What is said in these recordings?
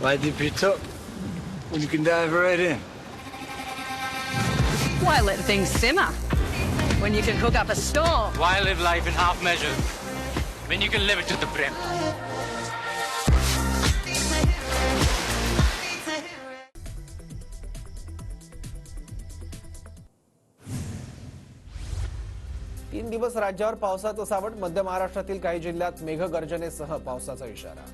Why dip it up when you can dive right in? Why let things simmer when you can cook up a storm? Why live life in half measures when you can live it to the brim? तीन दिवस राज्यावर पावसाचं सावट. मध्य महाराष्ट्रातील काही जिल्ह्यात मेघगर्जनेसह पावसाचा इशारा.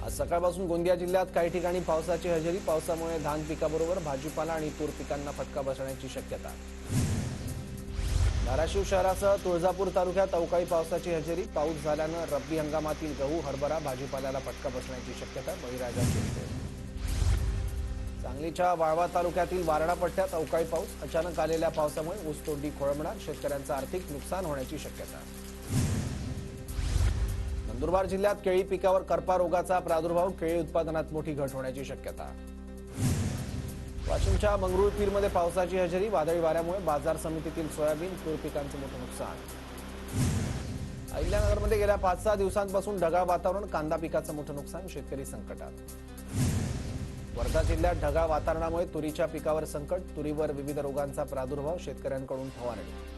आज सकाळपासून गोंदिया जिल्ह्यात काही ठिकाणी पावसाची हजेरी. पावसामुळे धान पिकाबरोबर भाजीपाला आणि तूर पिकांना फटका बसण्याची शक्यता. धाराशिव शहरासह तुळजापूर तालुक्यात अवकाळी पावसाची हजेरी. पाऊस झाल्यानं रब्बी हंगामातील गहू, हरभरा, भाजीपाल्याला फटका बसण्याची शक्यता. बळीराजाची रिपोर्ट. सांगलीच्या वाळवा तालुक्यातील वारणा पट्ट्यात अवकाळी पाऊस. अचानक आलेल्या पावसामुळे ऊसतोडणी खोळंबणार. शेतकऱ्यांचं आर्थिक नुकसान होण्याची शक्यता. नंदुरबार जिल्ह्यात केळी पिकावर करपा रोगाचा प्रादुर्भाव. केळी उत्पादनात मोठी घट होण्याची शक्यता. वाशिमच्या मंगरुळपीरमध्ये पावसाची हजेरी. वादळी वाऱ्यामुळे बाजार समितीतील सोयाबीन, तूर पिकांचं मोठं नुकसान. अहिल्यानगरमध्ये गेल्या 5-6 दिवसांपासून ढगाळ वातावरण. कांदा पिकाचं मोठं नुकसान. शेतकरी संकटात. वर्धा जिल्ह्यात ढगाळ वातावरणामुळे तुरीच्या पिकावर संकट. तुरीवर विविध रोगांचा प्रादुर्भाव. शेतकऱ्यांकडून फवारणी.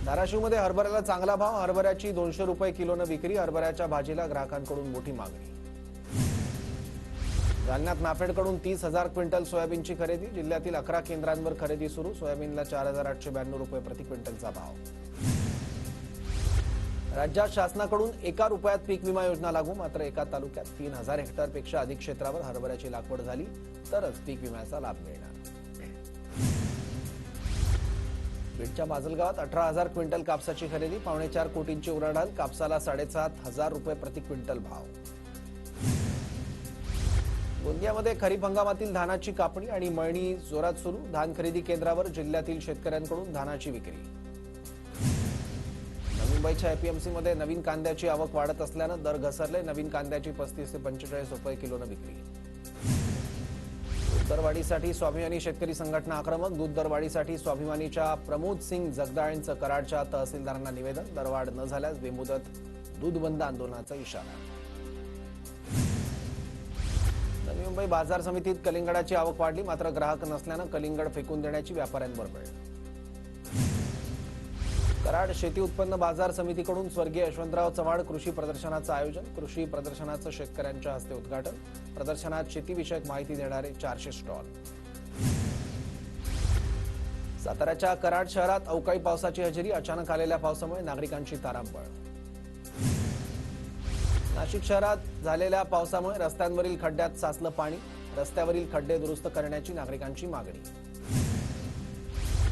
धाराशिवमध्ये हरभऱ्याला चांगला भाव. हरभऱ्याची 200 रुपये किलोनं विक्री. हरभऱ्याच्या भाजीला ग्राहकांकडून मोठी मागणी. जालन्यात नाफेडकडून 30,000 क्विंटल सोयाबीनची खरेदी. जिल्ह्यातील 11 केंद्रांवर खरेदी सुरू. सोयाबीनला 4,892 रुपये प्रति क्विंटलचा भाव. राज्यात शासनाकडून 1 रुपयात पीक विमा योजना लागू. मात्र एका तालुक्यात 3,000 हेक्टरपेक्षा अधिक क्षेत्रावर हरभऱ्याची लागवड झाली तरच पीक विम्याचा लाभ मिळणार. बीडच्या माजलगावात 18,000 क्विंटल कापसाची खरेदी. 4.25 कोटींची उलाढाल. कापसाला 7,500 रुपये प्रति क्विंटल भाव. गोंदियामध्ये खरीप हंगामातील धानाची कापणी आणि मळणी जोरात सुरू. धान खरेदी केंद्रावर जिल्ह्यातील शेतकऱ्यांकडून धानाची विक्री. मुंबईच्या एपीएमसीमध्ये नवीन कांद्याची आवक वाढत असल्यानं दर घसरले. नवीन कांद्याची 35 ते 45 रुपये किलोनं विक्री. दूध दरवाढीसाठी स्वाभिमानी शेतकरी संघटना आक्रमक. दूध दरवाढीसाठी स्वाभिमानीच्या प्रमोद सिंग जगदाळेंचं कराडच्या तहसीलदारांना निवेदन. दरवाढ न झाल्यास बेमुदत दूध बंद आंदोलनाचा इशारा. नवी मुंबई बाजार समितीत कलिंगडाची आवक वाढली. मात्र ग्राहक नसल्यानं कलिंगड फेकून देण्याची व्यापाऱ्यांवर वेळ. कराड शेती उत्पन्न बाजार समितीकडून स्वर्गीय यशवंतराव चव्हाण कृषी प्रदर्शनाचं आयोजन. कृषी प्रदर्शनाचं शेतकऱ्यांच्या हस्ते उद्घाटन. प्रदर्शनात शेतीविषयक माहिती देणारे 400 स्टॉल. साताऱ्याच्या कराड शहरात अवकाळी पावसाची हजेरी. अचानक आलेल्या पावसामुळे नागरिकांची तारांबळ. नाशिक शहरात झालेल्या पावसामुळे रस्त्यांवरील खड्ड्यात साचलं पाणी. रस्त्यावरील खड्डे दुरुस्त करण्याची नागरिकांची मागणी.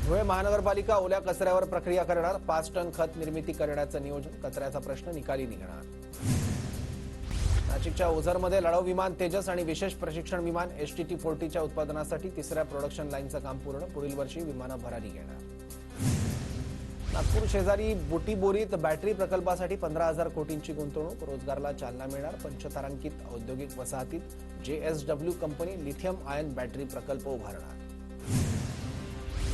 धुळे महानगरपालिका ओल्या कचऱ्यावर प्रक्रिया करणार. 5 टन खत निर्मिती करण्याचं नियोजन. कचऱ्याचा प्रश्न निकाली निघणार. नाशिकच्या ओझरमध्ये लढाऊ विमान तेजस आणि विशेष प्रशिक्षण विमान STT-40च्या उत्पादनासाठी 3ऱ्या प्रोडक्शन लाईनचं काम पूर्ण. पुढील वर्षी विमानं भरारी घेणार. नागपूर शेजारी बुटीबोरीत बॅटरी प्रकल्पासाठी 15,000 कोटींची गुंतवणूक. रोजगाराला चालना मिळणार. पंचतारांकित औद्योगिक वसाहतीत JSW company lithium ion battery प्रकल्प उभारणार.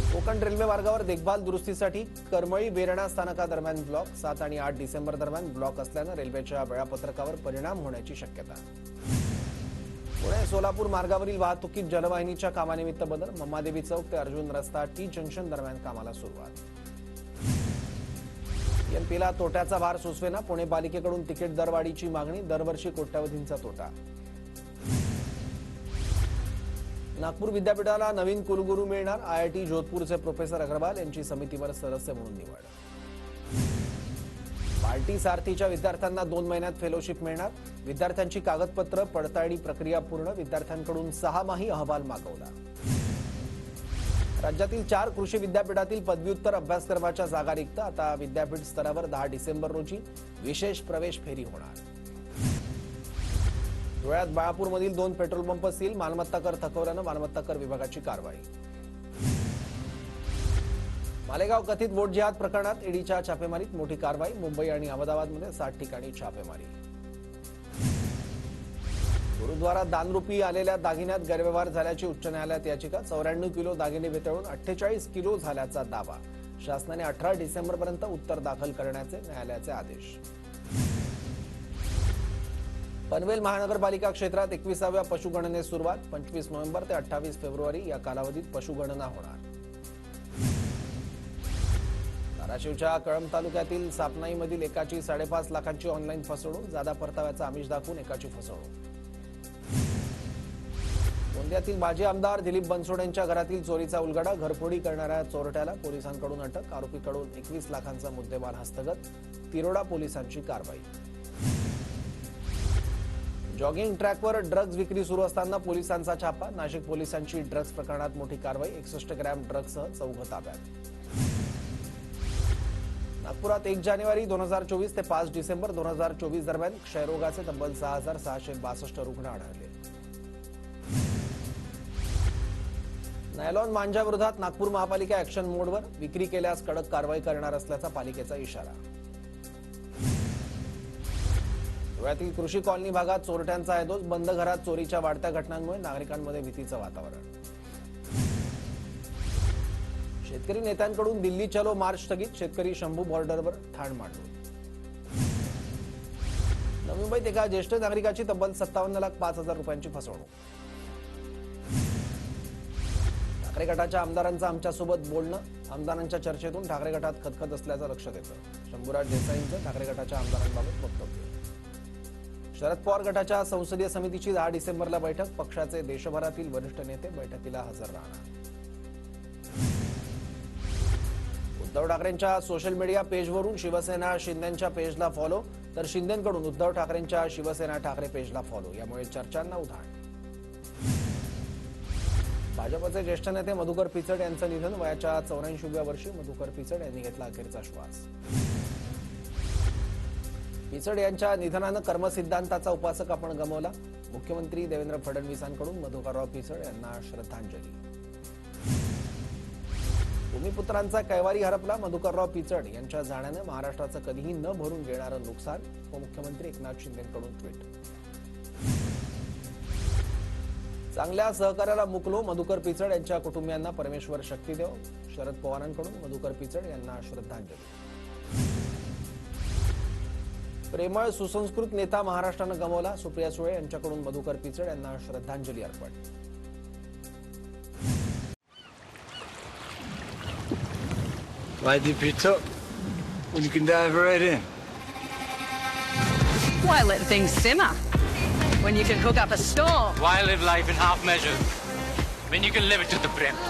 कोकण रेल्वे मार्गावर देखभाल दुरुस्तीसाठी करमळी वेरणा स्थानकादरम्यान ब्लॉक. 7 आणि 8 डिसेंबर दरम्यान ब्लॉक असल्यानं रेल्वेच्या वेळापत्रकावर परिणाम होण्याची शक्यता. पुणे सोलापूर मार्गावरील वाहतुकीत जलवाहिनीच्या कामानिमित्त बदल. मम्मादेवी चौक ते अर्जुन रस्ता T जंक्शन दरम्यान कामाला सुरुवात. एमपीला तोट्याचा भार सोसवेना. पुणे पालिकेकडून तिकीट दरवाढीची मागणी. दरवर्षी कोट्यवधींचा तोटा. नागपूर विद्यापीठाला नवीन कुलगुरू मिळणार. IIT जोधपूरचे प्रोफेसर अग्रवाल यांची समितीवर सदस्य म्हणून निवड. पार्टी सारथीच्या विद्यार्थ्यांना 2 महिन्यात फेलोशिप मिळणार. विद्यार्थ्यांची कागदपत्र पडताळणी प्रक्रिया पूर्ण. विद्यार्थ्यांकडून 6 माही अहवाल मागवला. राज्यातील 4 कृषी विद्यापीठातील पदव्युत्तर अभ्यासक्रमाच्या जागा रिक्त. आता विद्यापीठ स्तरावर 10 डिसेंबर रोजी विशेष प्रवेश फेरी होणार. धुळ्यात बाळापूरमधील 2 पेट्रोल पंप सील. मालमत्ता कर थकवल्यानं मालमत्ता कर विभागाची कारवाई. मालेगाव कथित वोट जिहाद प्रकरणात ईडीच्या छापेमारीत मोठी कारवाई. मुंबई आणि अहमदाबादमध्ये 60 ठिकाणी छापेमारी. गुरुद्वारात दानरूपी आलेल्या दागिन्यात गैरव्यवहार झाल्याची उच्च न्यायालयात याचिका. 94 किलो दागिने वितळून 48 किलो झाल्याचा दावा. शासनाने 18 डिसेंबरपर्यंत उत्तर दाखल करण्याचे न्यायालयाचे आदेश. पनवेल महानगरपालिका क्षेत्रात 21व्या पशुगणनेस सुरुवात 25 नोव्हेंबर ते 28 फेब्रुवारी या कालावधीत पशुगणना होणार. धाराशिवच्या कळंब तालुक्यातील सापनाईमधील एकाची 5.5 लाखांची ऑनलाईन फसवणूक. जादा परताव्याचा आमिष दाखवून एकाची फसवणूक. गोंदियातील माजी आमदार दिलीप बनसोड यांच्या घरातील चोरीचा उलगडा. घरफोडी करणाऱ्या चोरट्याला पोलिसांकडून अटक. आरोपीकडून 21 लाखांचा मुद्देमाल हस्तगत. तिरोडा पोलिसांची कारवाई. जॉगिंग ट्रॅकवर ड्रग्ज विक्री सुरू असताना पोलिसांचा छापा. नाशिक पोलिसांची ड्रग्ज प्रकरणात मोठी कारवाई. 61 ग्रॅम ड्रग्जसह 4 ताब्यात. नागपुरात 1 जानेवारी 2024 ते 5 डिसेंबर 2024 दरम्यान क्षयरोगाचे तब्बल 6,662 रुग्ण आढळले. नायलॉन मांजाविरोधात नागपूर महापालिका ऍक्शन मोडवर. विक्री केल्यास कडक कारवाई करणार असल्याचा पालिकेचा इशारा. धुळ्यातील कृषी कॉलनी भागात चोरट्यांचा ऐदोस. बंद घरात चोरीच्या वाढत्या घटनांमुळे नागरिकांमध्ये भीतीचं वातावरण. शेतकरी नेत्यांकडून दिल्ली चलो मार्च स्थगित. शेतकरी शंभू बॉर्डरवर ठाण मांडून. नवी मुंबईत एका ज्येष्ठ नागरिकाची तब्बल 57,05,000 रुपयांची फसवणूक. ठाकरे गटाच्या आमदारांचं आमच्यासोबत बोलणं. आमदारांच्या चर्चेतून ठाकरे गटात खतखत असल्याचं लक्षात येतं. शंभूराज देसाईंचं ठाकरे गटाच्या आमदारांबाबत वक्तव्य. शरद पवार गटाच्या संसदीय समितीची 10 डिसेंबरला बैठक. पक्षाचे देशभरातील वरिष्ठ नेते बैठकीला हजर राहणार. उद्धव ठाकरेंच्या सोशल मीडिया पेजवरून शिवसेना शिंदेंच्या पेजला फॉलो, तर शिंदेंकडून उद्धव ठाकरेंच्या शिवसेना ठाकरे पेजला फॉलो. यामुळे चर्चांना उधाण. भाजपचे ज्येष्ठ नेते मधुकर पिचड यांचं निधन. वयाच्या 84व्या वर्षी मधुकर पिचड यांनी घेतला अखेरचा श्वास. पिचड यांच्या निधनानं कर्मसिद्धांताचा उपासक आपण गमावला. मुख्यमंत्री देवेंद्र फडणवीसांकडून मधुकरराव पिचड यांना श्रद्धांजली. भूमिपुत्रांचा कैवारी हरपला. मधुकरराव पिचड यांच्या जाण्यानं महाराष्ट्राचं कधीही न भरून घेणारं नुकसान. उपमुख्यमंत्री एकनाथ शिंदेंकडून ट्विट. चांगल्या सहकार्याला मुकलो. मधुकर पिचड यांच्या कुटुंबियांना परमेश्वर शक्ती देव. शरद पवारांकडून मधुकर पिचड यांना श्रद्धांजली. प्रेमळ सुसंस्कृत नेता महाराष्ट्रानं गमावला. सुप्रिया सुळे यांच्याकडून मधुकर पिचड यांना श्रद्धांजली अर्पण. Why deep it up when you can dive right in? Why let things simmer when you can cook up a storm? Why live life in half measures when you can live it to the brim?